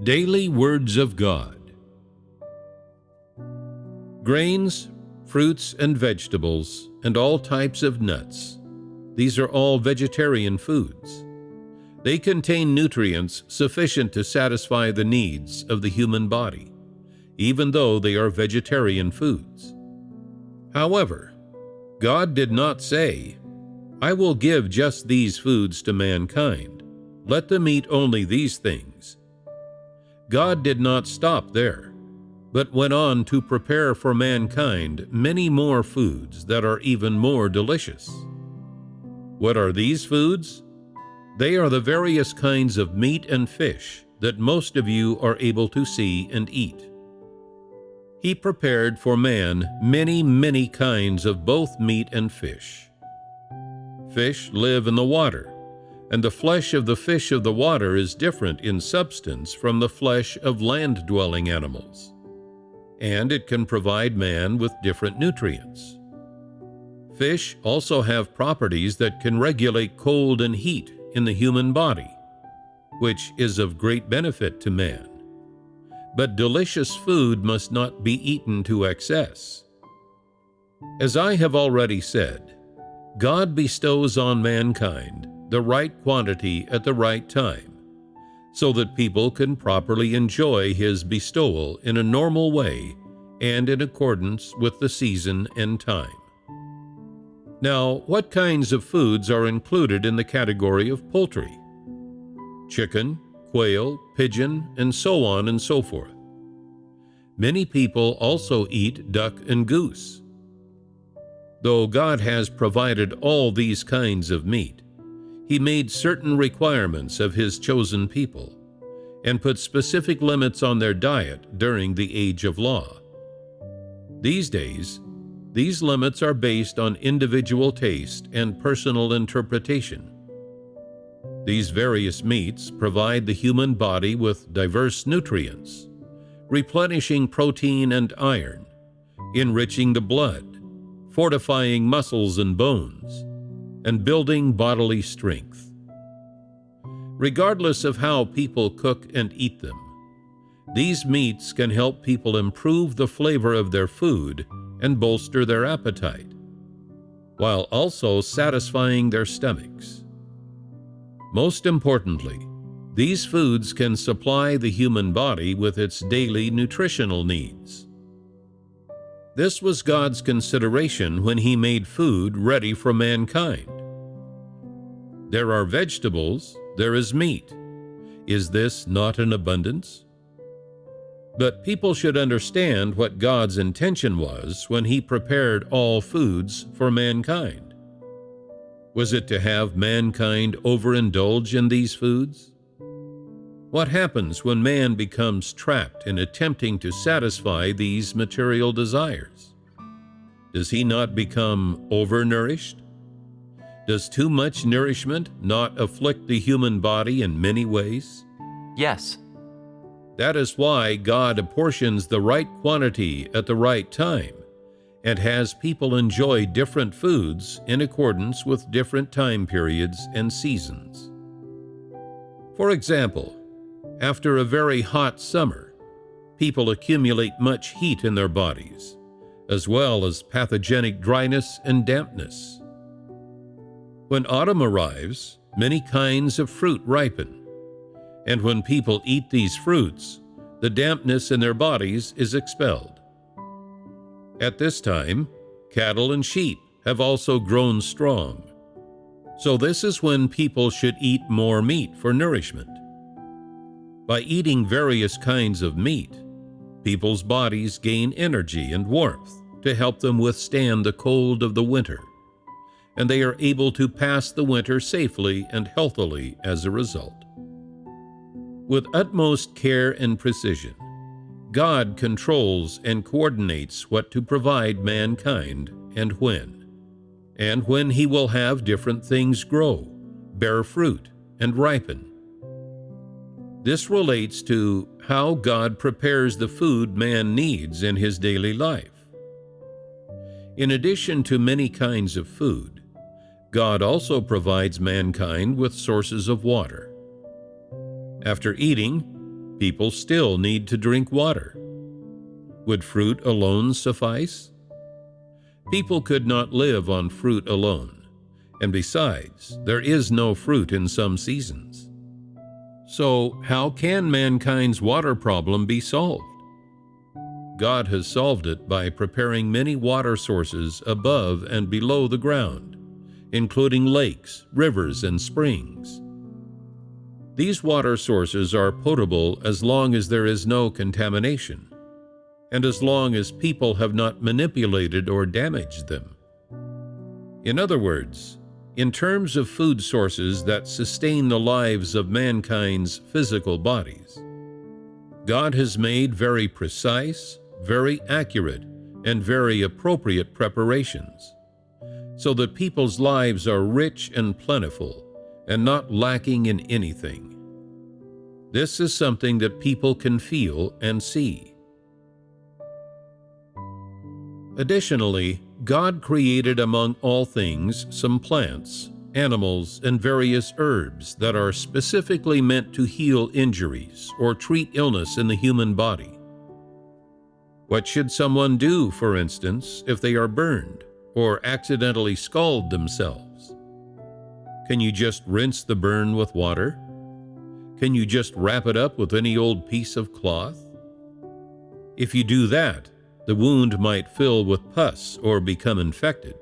Daily Words of God. Grains, fruits and vegetables, and all types of nuts. These are all vegetarian foods. They contain nutrients sufficient to satisfy the needs of the human body, even though they are vegetarian foods. However, God did not say, "I will give just these foods to mankind. Let them eat only these things." God did not stop there, but went on to prepare for mankind many more foods that are even more delicious. What are these foods? They are the various kinds of meat and fish that most of you are able to see and eat. He prepared for man many kinds of both meat and fish. Fish live in the water, and the flesh of the fish of the water is different in substance from the flesh of land-dwelling animals, and it can provide man with different nutrients. Fish also have properties that can regulate cold and heat in the human body, which is of great benefit to man. But delicious food must not be eaten to excess. As I have already said, God bestows on mankind the right quantity at the right time, so that people can properly enjoy His bestowal in a normal way and in accordance with the season and time. Now, what kinds of foods are included in the category of poultry? Chicken, quail, pigeon, and so on and so forth. Many people also eat duck and goose. Though God has provided all these kinds of meat, He made certain requirements of His chosen people and put specific limits on their diet during the age of law. These days, these limits are based on individual taste and personal interpretation. These various meats provide the human body with diverse nutrients, replenishing protein and iron, enriching the blood, fortifying muscles and bones, and building bodily strength. Regardless of how people cook and eat them, these meats can help people improve the flavor of their food and bolster their appetite, while also satisfying their stomachs. Most importantly, these foods can supply the human body with its daily nutritional needs. This was God's consideration when He made food ready for mankind. There are vegetables, there is meat. Is this not an abundance? But people should understand what God's intention was when He prepared all foods for mankind. Was it to have mankind overindulge in these foods? What happens when man becomes trapped in attempting to satisfy these material desires? Does he not become overnourished? Does too much nourishment not afflict the human body in many ways? Yes. That is why God apportions the right quantity at the right time and has people enjoy different foods in accordance with different time periods and seasons. For example, after a very hot summer, people accumulate much heat in their bodies, as well as pathogenic dryness and dampness. When autumn arrives, many kinds of fruit ripen, and when people eat these fruits, the dampness in their bodies is expelled. At this time, cattle and sheep have also grown strong, so this is when people should eat more meat for nourishment. By eating various kinds of meat, people's bodies gain energy and warmth to help them withstand the cold of the winter, and they are able to pass the winter safely and healthily as a result. With utmost care and precision, God controls and coordinates what to provide mankind and when He will have different things grow, bear fruit, and ripen. This relates to how God prepares the food man needs in his daily life. In addition to many kinds of food, God also provides mankind with sources of water. After eating, people still need to drink water. Would fruit alone suffice? People could not live on fruit alone, and besides, there is no fruit in some seasons. So, how can mankind's water problem be solved? God has solved it by preparing many water sources above and below the ground, including lakes, rivers, and springs. These water sources are potable as long as there is no contamination, and as long as people have not manipulated or damaged them. In other words, in terms of food sources that sustain the lives of mankind's physical bodies, God has made very precise, very accurate, and very appropriate preparations, so that people's lives are rich and plentiful and not lacking in anything. This is something that people can feel and see. Additionally, God created among all things some plants, animals, and various herbs that are specifically meant to heal injuries or treat illness in the human body. What should someone do, for instance, if they are burned or accidentally scald themselves? Can you just rinse the burn with water? Can you just wrap it up with any old piece of cloth? If you do that, the wound might fill with pus or become infected.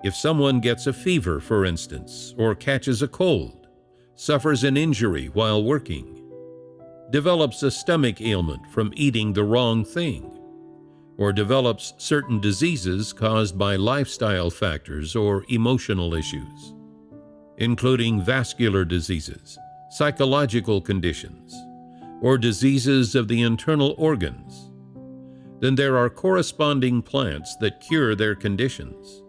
If someone gets a fever, for instance, or catches a cold, suffers an injury while working, develops a stomach ailment from eating the wrong thing, or develops certain diseases caused by lifestyle factors or emotional issues, including vascular diseases, psychological conditions, or diseases of the internal organs, then there are corresponding plants that cure their conditions.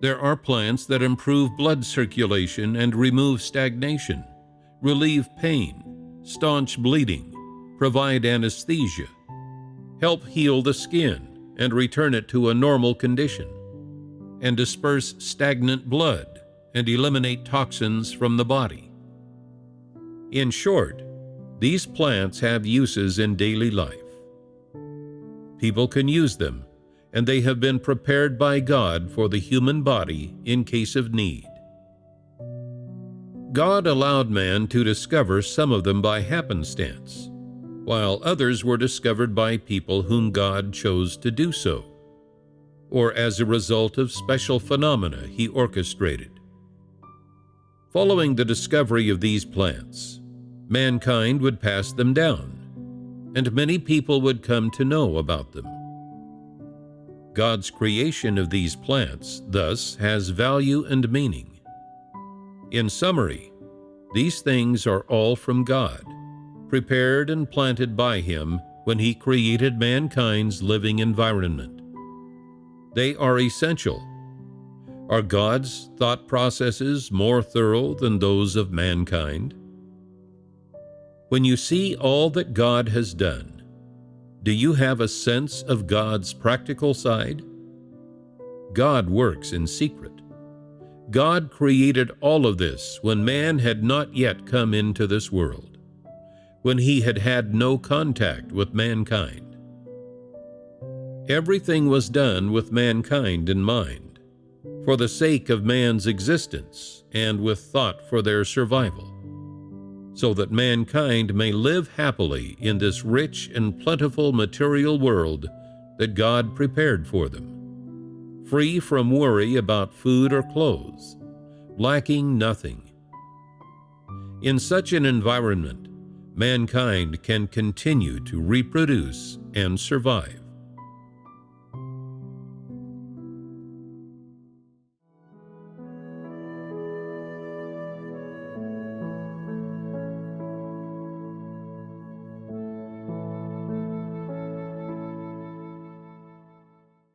There are plants that improve blood circulation and remove stagnation, relieve pain, staunch bleeding, provide anesthesia, help heal the skin and return it to a normal condition, and disperse stagnant blood and eliminate toxins from the body. In short, these plants have uses in daily life. People can use them, and they have been prepared by God for the human body in case of need. God allowed man to discover some of them by happenstance, while others were discovered by people whom God chose to do so, or as a result of special phenomena he orchestrated. Following the discovery of these plants, mankind would pass them down, and many people would come to know about them. God's creation of these plants, thus, has value and meaning. In summary, these things are all from God, prepared and planted by Him when He created mankind's living environment. They are essential. Are God's thought processes more thorough than those of mankind? When you see all that God has done, do you have a sense of God's practical side? God works in secret. God created all of this when man had not yet come into this world, when he had had no contact with mankind. Everything was done with mankind in mind, for the sake of man's existence and with thought for their survival, so that mankind may live happily in this rich and plentiful material world that God prepared for them, free from worry about food or clothes, lacking nothing. In such an environment, mankind can continue to reproduce and survive.